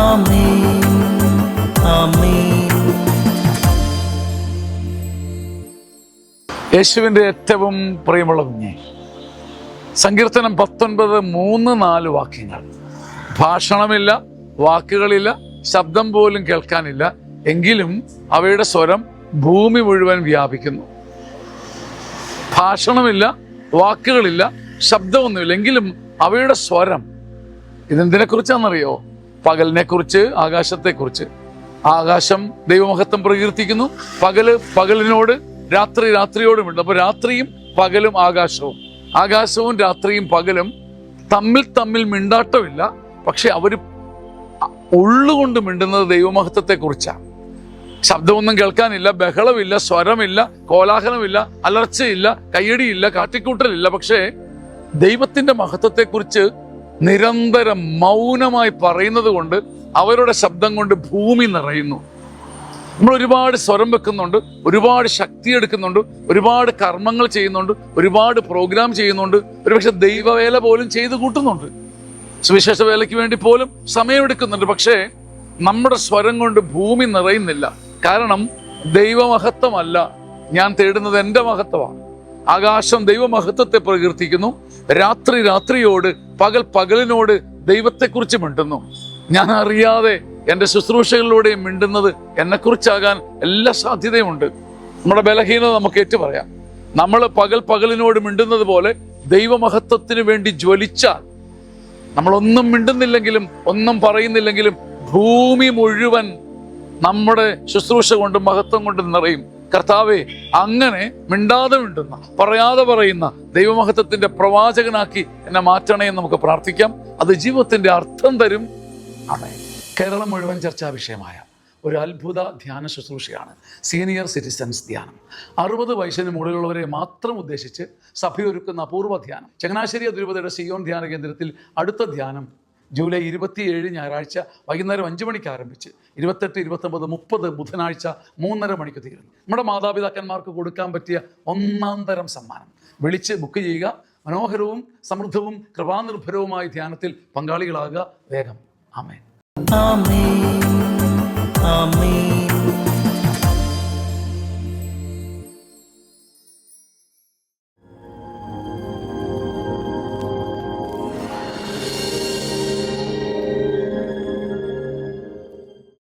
ആമേൻ ആമേൻ. യേശുവിൻ്റെ ഏറ്റവും പ്രിയമുള്ള കുഞ്ഞെ, സങ്കീർത്തനം 19, 3, 4 വാക്യങ്ങൾ. ഭാഷണമില്ല, വാക്കുകളില്ല, ശബ്ദം പോലും കേൾക്കാനില്ല, എങ്കിലും അവയുടെ സ്വരം ഭൂമി മുഴുവൻ വ്യാപിക്കുന്നു. ഭാഷണമില്ല, വാക്കുകളില്ല, ശബ്ദമൊന്നുമില്ല, എങ്കിലും അവയുടെ സ്വരം. ഇതെന്തിനെ കുറിച്ചാണെന്നറിയോ? പകലിനെ കുറിച്ച്, ആകാശത്തെക്കുറിച്ച്. ആകാശം ദൈവമഹത്വം പ്രകീർത്തിക്കുന്നു, പകല് പകലിനോട്, രാത്രി രാത്രിയോടുമുണ്ട്. അപ്പൊ രാത്രിയും പകലും ആകാശവും രാത്രിയും പകലും തമ്മിൽ മിണ്ടാട്ടമില്ല, പക്ഷെ അവര് ഉള്ളുകൊണ്ട് മിണ്ടുന്നത് ദൈവമഹത്വത്തെ കുറിച്ചാണ്. ശബ്ദമൊന്നും കേൾക്കാനില്ല, ബഹളമില്ല, സ്വരമില്ല, കോലാഹലമില്ല, അലർച്ചയില്ല, കയ്യടിയില്ല, കാട്ടിക്കൂട്ടലില്ല, പക്ഷേ ദൈവത്തിന്റെ മഹത്വത്തെക്കുറിച്ച് നിരന്തരം മൗനമായി പറയുന്നത് കൊണ്ട് അവരുടെ ശബ്ദം കൊണ്ട് ഭൂമി നിറയുന്നു. നമ്മൾ ഒരുപാട് സ്വരം വെക്കുന്നുണ്ട്, ഒരുപാട് ശക്തി എടുക്കുന്നുണ്ട്, ഒരുപാട് കർമ്മങ്ങൾ ചെയ്യുന്നുണ്ട്, ഒരുപാട് പ്രോഗ്രാം ചെയ്യുന്നുണ്ട്, ഒരുപക്ഷെ ദൈവവേല പോലും ചെയ്തു കൂട്ടുന്നുണ്ട്, സുവിശേഷ വേലയ്ക്ക് വേണ്ടി പോലും സമയമെടുക്കുന്നുണ്ട്. പക്ഷേ നമ്മുടെ സ്വരം കൊണ്ട് ഭൂമി നിറയുന്നില്ല. കാരണം ദൈവമഹത്വമല്ല ഞാൻ തേടുന്നത്, എൻ്റെ മഹത്വമാണ്. ആകാശം ദൈവമഹത്വത്തെ പ്രകീർത്തിക്കുന്നു, രാത്രി രാത്രിയോട്, പകൽ പകലിനോട് ദൈവത്തെക്കുറിച്ച് മിണ്ടുന്നു. ഞാൻ അറിയാതെ എൻ്റെ ശുശ്രൂഷകളിലൂടെ മിണ്ടുന്നത് എന്നെക്കുറിച്ചാകാൻ എല്ലാ സാധ്യതയുമുണ്ട്. നമ്മുടെ ബലഹീനത നമുക്ക് ഏറ്റു പറയാം. നമ്മൾ പകൽ പകലിനോട് മിണ്ടുന്നത് പോലെ ദൈവമഹത്വത്തിന് വേണ്ടി ജ്വലിച്ചാൽ, നമ്മളൊന്നും മിണ്ടുന്നില്ലെങ്കിലും ഒന്നും പറയുന്നില്ലെങ്കിലും ഭൂമി മുഴുവൻ നമ്മുടെ ശുശ്രൂഷ കൊണ്ടും മഹത്വം കൊണ്ടും നിറയും. കർത്താവേ, അങ്ങനെ മിണ്ടാതെ മിണ്ടുന്ന, പറയാതെ പറയുന്ന ദൈവമഹത്വത്തിന്റെ പ്രവാചകനാക്കി എന്നെ മാറ്റണേ എന്ന് നമുക്ക് പ്രാർത്ഥിക്കാം. അത് ജീവിതത്തിന്റെ അർത്ഥം തരും. ആമേൻ. കേരളം മുഴുവൻ ചർച്ചാ വിഷയമായ ഒരു അത്ഭുത ധ്യാന ശുശ്രൂഷയാണ് സീനിയർ സിറ്റിസൺസ് ധ്യാനം. 60 വയസ്സിന് മുകളിലുള്ളവരെ മാത്രം ഉദ്ദേശിച്ച് സഭയൊരുക്കുന്ന അപൂർവ ധ്യാനം. ചങ്ങനാശ്ശേരി അതിരൂപതയുടെ സിയോൻ ധ്യാന കേന്ദ്രത്തിൽ അടുത്ത ധ്യാനം ജൂലൈ 27 ഞായറാഴ്ച വൈകുന്നേരം 5 മണിക്ക് ആരംഭിച്ച് 28, 29, 30 ബുധനാഴ്ച 3:30 മണിക്ക് തീരുന്നു. നമ്മുടെ മാതാപിതാക്കന്മാർക്ക് കൊടുക്കാൻ പറ്റിയ ഒന്നാം തരം സമ്മാനം. വിളിച്ച് ബുക്ക് ചെയ്യുക. മനോഹരവും സമൃദ്ധവും കൃപാനിർഭരവുമായ ധ്യാനത്തിൽ പങ്കാളികളാകുക. വേഗം. ആമേൻ. ആമേൻ ആമേൻ.